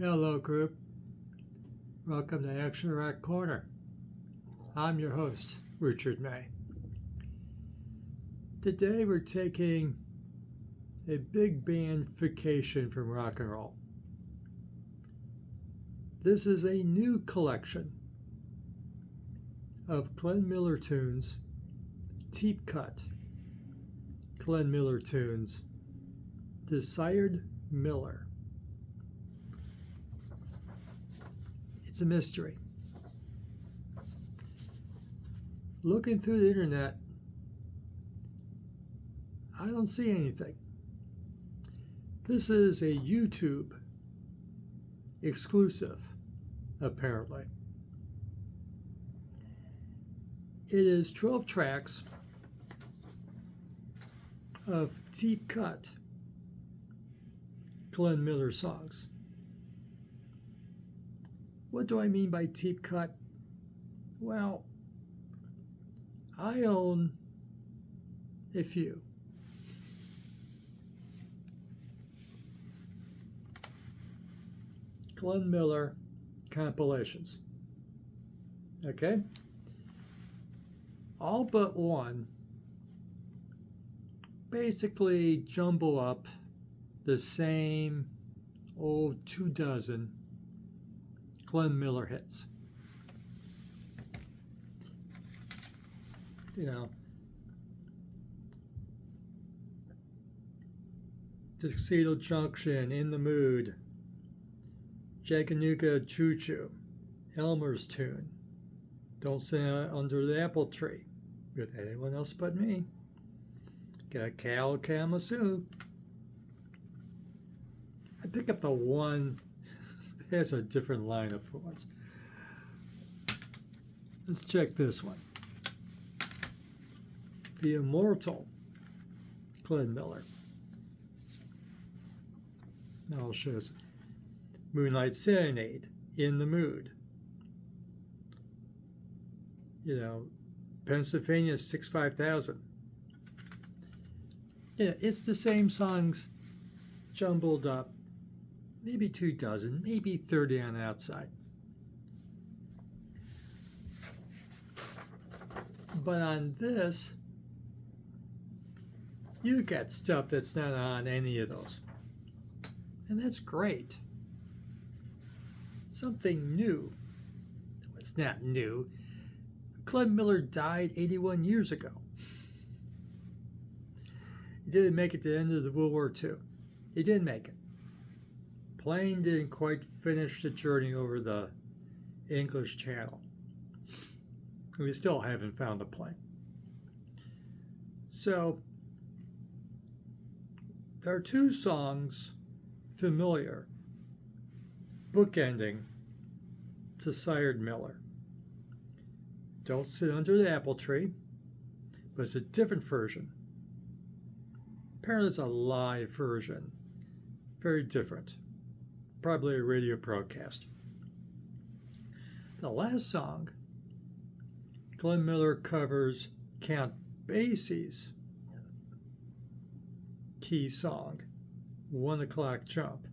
Hello, group. Welcome to Action Rock Corner. I'm your host, Richard May. Today we're taking a big band vacation from rock and roll. This is a new collection of Glenn Miller tunes, deep cut Glenn Miller tunes, Desired Miller. It's a mystery. Looking through the internet, I don't see anything. This is a YouTube exclusive, apparently. It is 12 tracks of deep cut Glenn Miller songs. What do I mean by deep cut? Well, I own a few. Glenn Miller compilations. Okay? All but one basically jumble up the same 24 Glenn Miller hits. Tuxedo Junction, In the Mood, Chattanooga Choo Choo, Elmer's Tune, Don't Sit Under the Apple Tree, with anyone else but me. Got Cal Kalamazoo. I pick up the one that has a different lineup for once. Let's check this one. The Immortal Glenn Miller. Now I'll show us. Moonlight Serenade, In the Mood. Pennsylvania 65000. It's the same songs jumbled up. Maybe 24, maybe 30 on the outside. But on this, you get stuff that's not on any of those. And that's great. Something new. It's not new. Glenn Miller died 81 years ago. He didn't make it to the end of the World War II. He didn't make it. Plane didn't quite finish the journey over the English Channel. We still haven't found the plane. So, there are two songs familiar, bookending Desired Miller. Don't Sit Under the Apple Tree, but it's a different version. Apparently it's a live version. Very different. Probably a radio broadcast. The last song, Glenn Miller covers Count Basie's key song, 1 O'Clock Jump.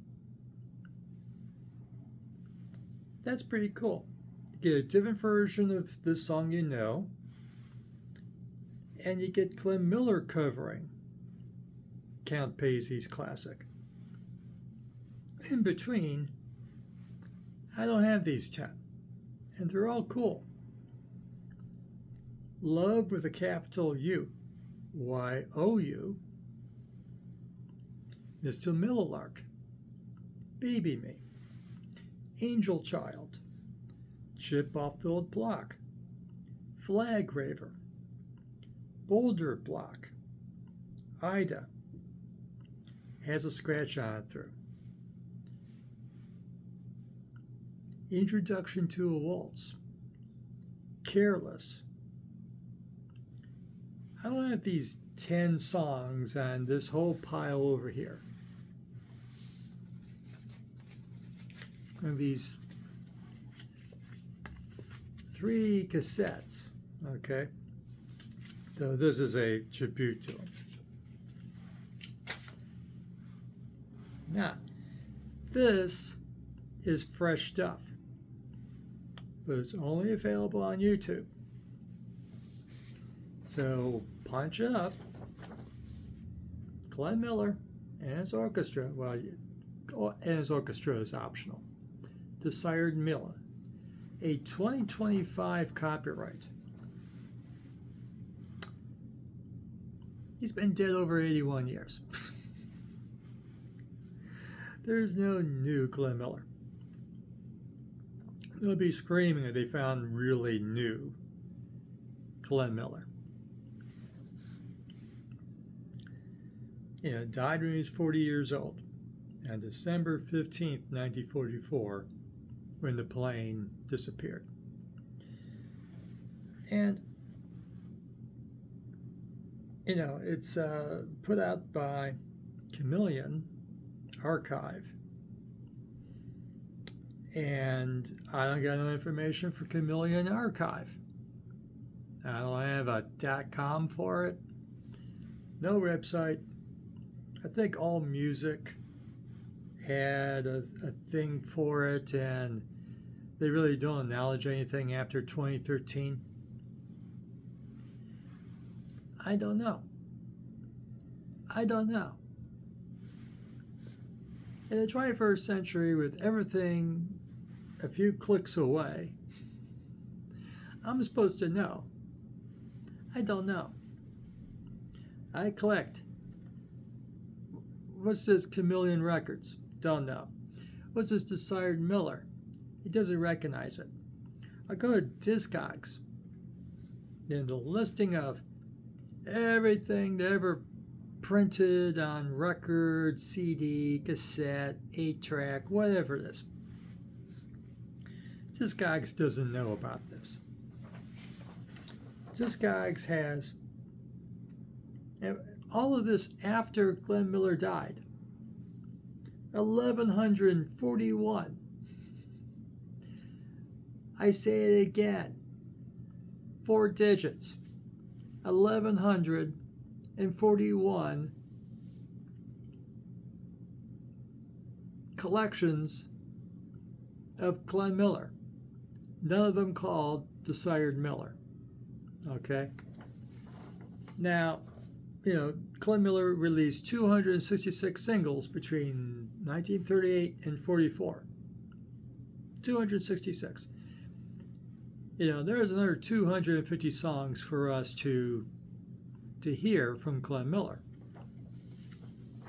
That's pretty cool. You get a different version of the song and you get Glenn Miller covering Count Basie's classic. In between, I don't have these 10, and they're all cool. Love with a capital U, Y-O-U, Mr. Millilark, Baby Me, Angel Child, Chip Off the Old Block, Flag Raver, Boulder Block, Ida, Has a Scratch on it through, Introduction to a Waltz, Careless. I don't have these 10 songs on this whole pile over here. And these 3 cassettes, okay? So this is a tribute to him. Now, this is fresh stuff, but it's only available on YouTube. So punch it up. Glenn Miller and his orchestra. Well, and his orchestra is optional. Desired Miller, a 2025 copyright. He's been dead over 81 years. There's no new Glenn Miller. They'll be screaming if they found really new Glenn Miller. You know, died when he was 40 years old on December 15th, 1944, when the plane disappeared. And, you know, it's put out by Chameleon Archive. And I don't got no information for Chameleon Archive. I don't have a .com for it. No website. I think AllMusic had a thing for it, and they really don't acknowledge anything after 2013. I don't know. In the 21st century, with everything a few clicks away, I'm supposed to know. I don't know. I collect. What's this Chameleon Records? Don't know. What's this Desired Miller? He doesn't recognize it. I go to Discogs, and the listing of everything that ever printed on record, CD, cassette, 8-track, whatever it is. Discogs doesn't know about this. Discogs has all of this after Glenn Miller died. 1,141. I say it again. 4 digits. 1,141 collections of Glenn Miller. None of them called Desired Miller. Okay? Now, you know, Glenn Miller released 266 singles between 1938 and 44. 266. You know, there's another 250 songs for us to hear from Glenn Miller.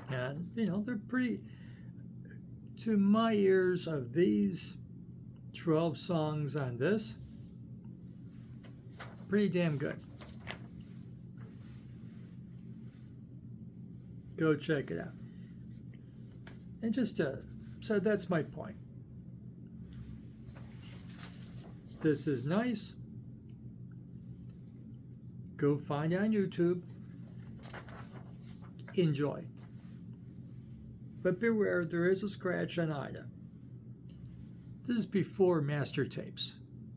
And, you know, they're pretty, to my ears, of these 12 songs on this, pretty damn good. Go check it out. And so that's my point. This is nice. Go find it on YouTube. Enjoy. But beware, there is a scratch on Ida. This is before master tapes.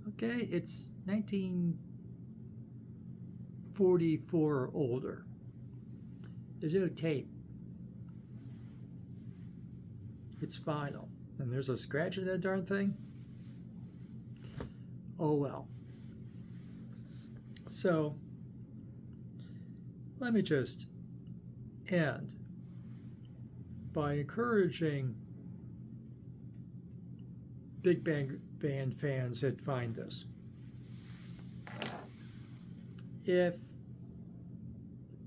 Okay? It's 1944 or older. There's no tape. It's vinyl. And there's a scratch in that darn thing. Oh well. So, let me just end by encouraging big band fans that find this. If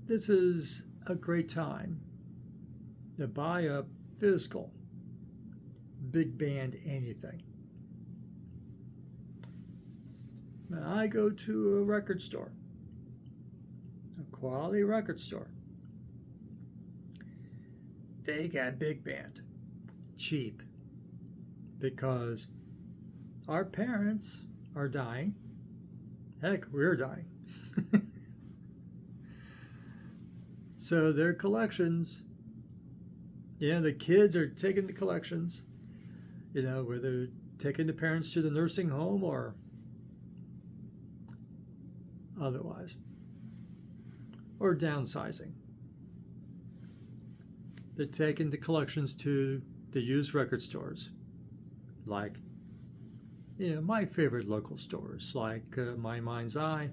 this is a great time to buy a physical big band anything, when I go to a record store, a quality record store, they got big band, cheap, because our parents are dying. Heck, we're dying. So their collections, the kids are taking the collections, whether taking the parents to the nursing home or otherwise, or downsizing. They're taking the collections to the used record stores, like, my favorite local stores, like My Mind's Eye,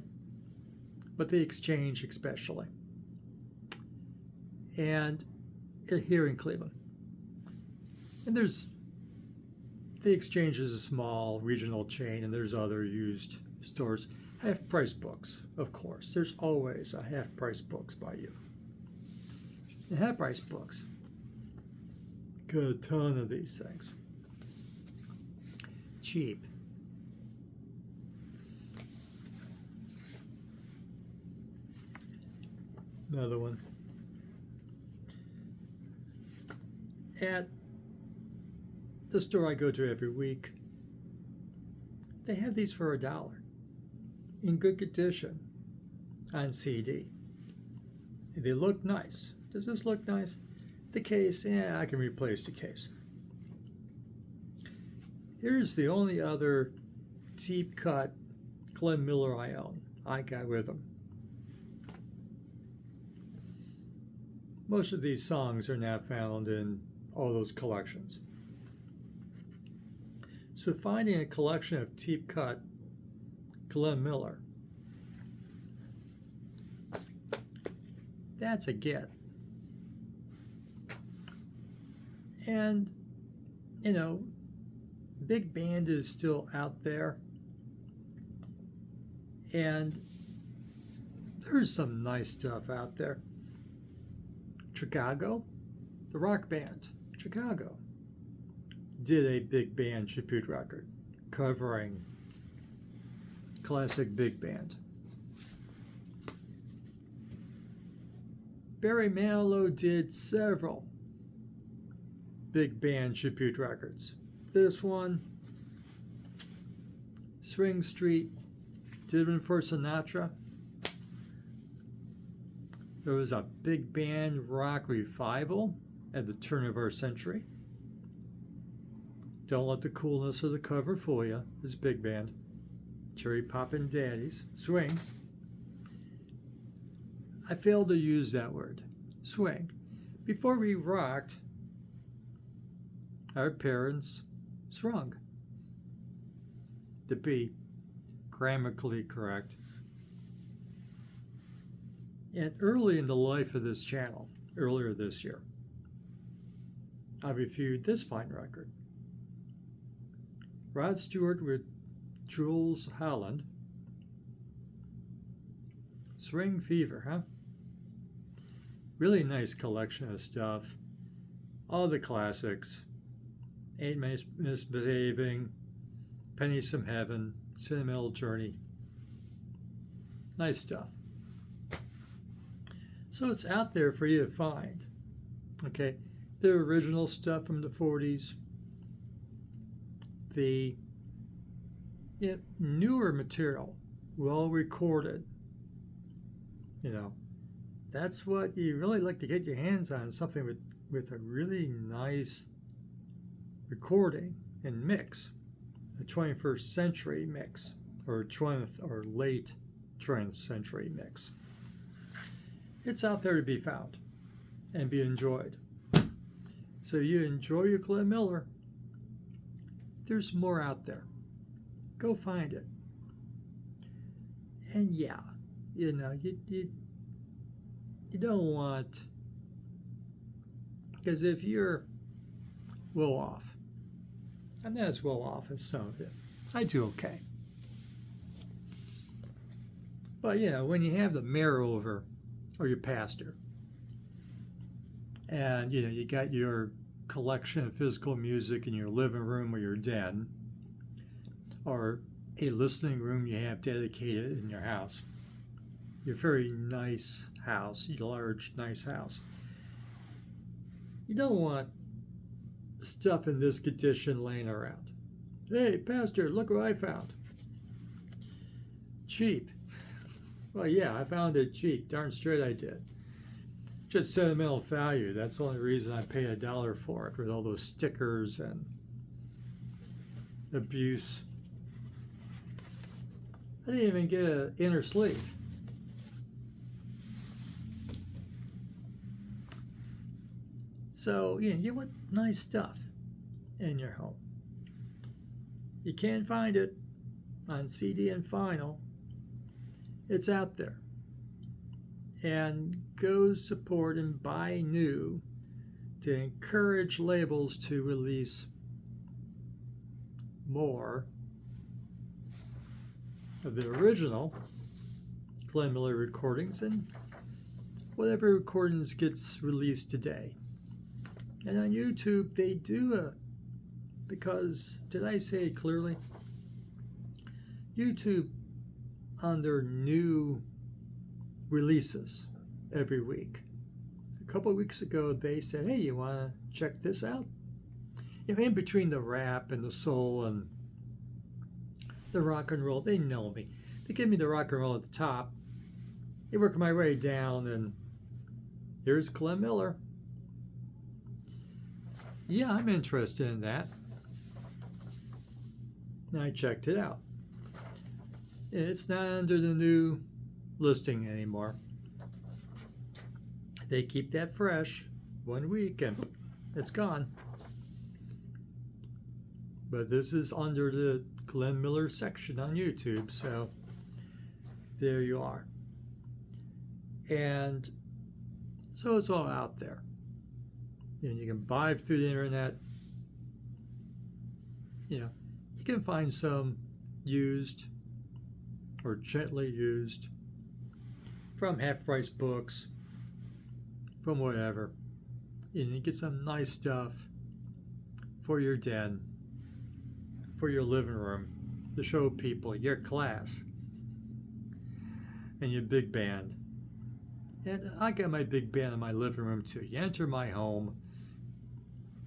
but the Exchange especially, and here in Cleveland. And there's the Exchange is a small regional chain, and there's other used stores. Half-price books, of course. There's always a half-price books by you. And half-price books, got a ton of these things. Cheap. Another one. At the store I go to every week, they have these for $1 in good condition on CD. They look nice. Does this look nice? The case, I can replace the case. Here's the only other deep cut Glenn Miller I own. I got with him. Most of these songs are now found in all those collections. So finding a collection of deep cut Glenn Miller, that's a get. And, big band is still out there. And there's some nice stuff out there. Chicago, the rock band, Chicago, did a big band tribute record covering classic big band. Barry Manilow did several big band tribute records. This one, Swing Street, did one for Sinatra. There was a big band rock revival at the turn of our century. Don't let the coolness of the cover fool you. This big band. Cherry Poppin' Daddies. Swing. I failed to use that word. Swing. Before we rocked, our parents swung. To be grammatically correct. And early in the life of this channel, earlier this year, I reviewed this fine record. Rod Stewart with Jules Holland. Swing Fever, huh? Really nice collection of stuff. All the classics. Ain't Misbehaving, Pennies from Heaven, Sentimental Journey. Nice stuff. So it's out there for you to find. Okay, the original stuff from the 40s, the newer material, well recorded. That's what you really like to get your hands on, something with a really nice recording and mix, a 21st century mix, or 20th or late 20th century mix. It's out there to be found and be enjoyed. So you enjoy your Glenn Miller. There's more out there. Go find it. And you don't want, because if you're well off, I'm not as well off as some of you. I do okay. But when you have the mayor over, or your pastor, and you got your collection of physical music in your living room or your den, or a listening room you have dedicated in your house, your very nice house, your large nice house, you don't want stuff in this condition laying around. Hey, pastor, look what I found. Cheap. Well, yeah, I found it cheap. Darn straight I did. Just sentimental value. That's the only reason I paid $1 for it, with all those stickers and abuse. I didn't even get an inner sleeve. So, you want nice stuff in your home. You can't find it on CD and vinyl. It's out there. And go support and buy new to encourage labels to release more of the original Glenn Miller recordings and whatever recordings gets released today. And on YouTube, they do because, did I say it clearly? YouTube, on their new releases every week. A couple of weeks ago, they said, hey, you want to check this out? You know, in between the rap and the soul and the rock and roll, they know me. They give me the rock and roll at the top. They work my way down, and here's Glenn Miller. Yeah, I'm interested in that. And I checked it out. It's not under the new listing anymore. They keep that fresh 1 week and it's gone. But this is under the Glenn Miller section on YouTube, so there you are. And so it's all out there. And you can buy through the internet. You know, you can find some used or gently used from half-price books, from whatever. And you get some nice stuff for your den, for your living room, to show people your class and your big band. And I got my big band in my living room too. You enter my home,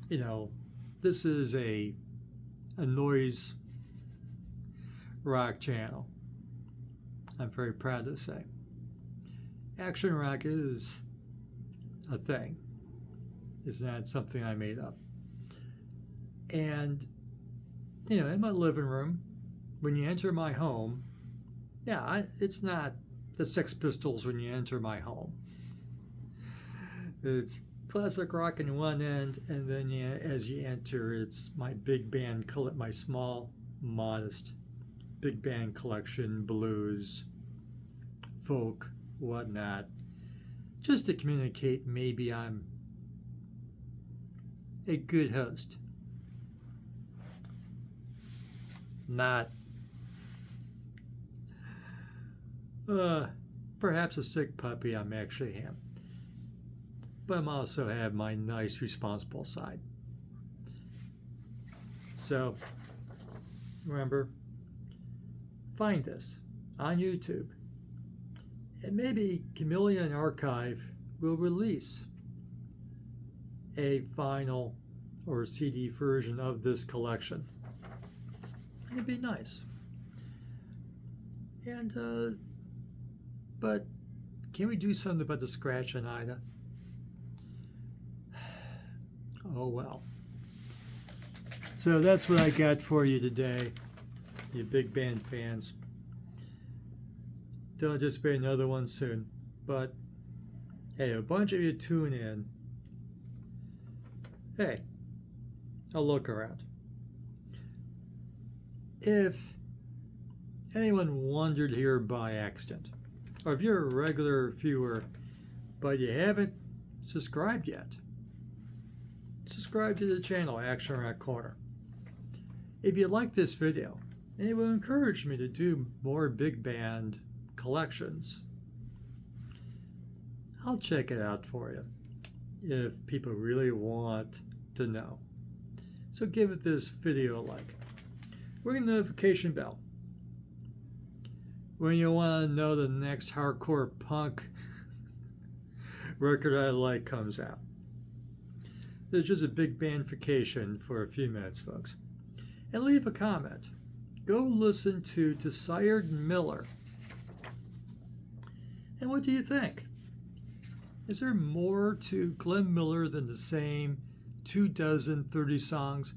you know, this is a noise rock channel. I'm very proud to say. Action rock is a thing. It's not something I made up. And, you know, in my living room, when you enter my home, yeah, it's not the Sex Pistols when you enter my home. It's classic rock in one end, and then as you enter, it's my big band, my small, modest big band collection, blues, folk, whatnot, just to communicate maybe I'm a good host, not perhaps a sick puppy. I'm actually am, but I'm also have my nice responsible side. So remember, find this on YouTube, and maybe Chameleon Archive will release a vinyl or CD version of this collection. It'd be nice. And but can we do something about the scratch on Ida? Oh well. So that's what I got for you today, you big band fans. Don't anticipate another one soon, but hey, a bunch of you tune in. Hey, a look around. If anyone wandered here by accident, or if you're a regular viewer but you haven't subscribed yet, subscribe to the channel Action Rock Corner. If you like this video, and it will encourage me to do more big band collections, I'll check it out for you if people really want to know. So give it this video a like. Ring the notification bell when you want to know the next hardcore punk record I like comes out. There's just a big bandification for a few minutes, folks. And leave a comment. Go listen to Desired Miller. And what do you think? Is there more to Glenn Miller than the same 24 30 songs?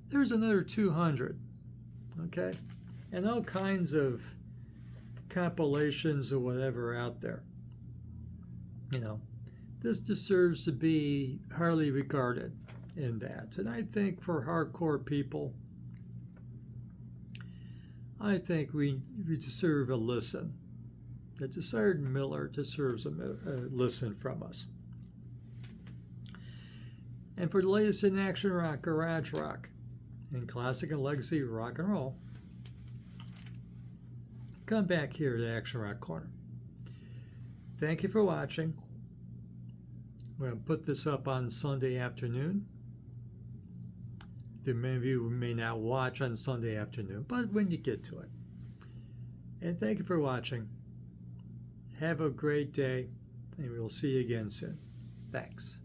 There's another 200, okay? And all kinds of compilations or whatever out there. You know, this deserves to be highly regarded in that. And I think for hardcore people, I think we deserve a listen. The Desired Miller deserves a listen from us. And for the latest in action rock, garage rock, and classic and legacy rock and roll, come back here to Action Rock Corner. Thank you for watching. I'm going to put this up on Sunday afternoon. Many of you may not watch on Sunday afternoon, but when you get to it. And thank you for watching. Have a great day, and we'll see you again soon. Thanks.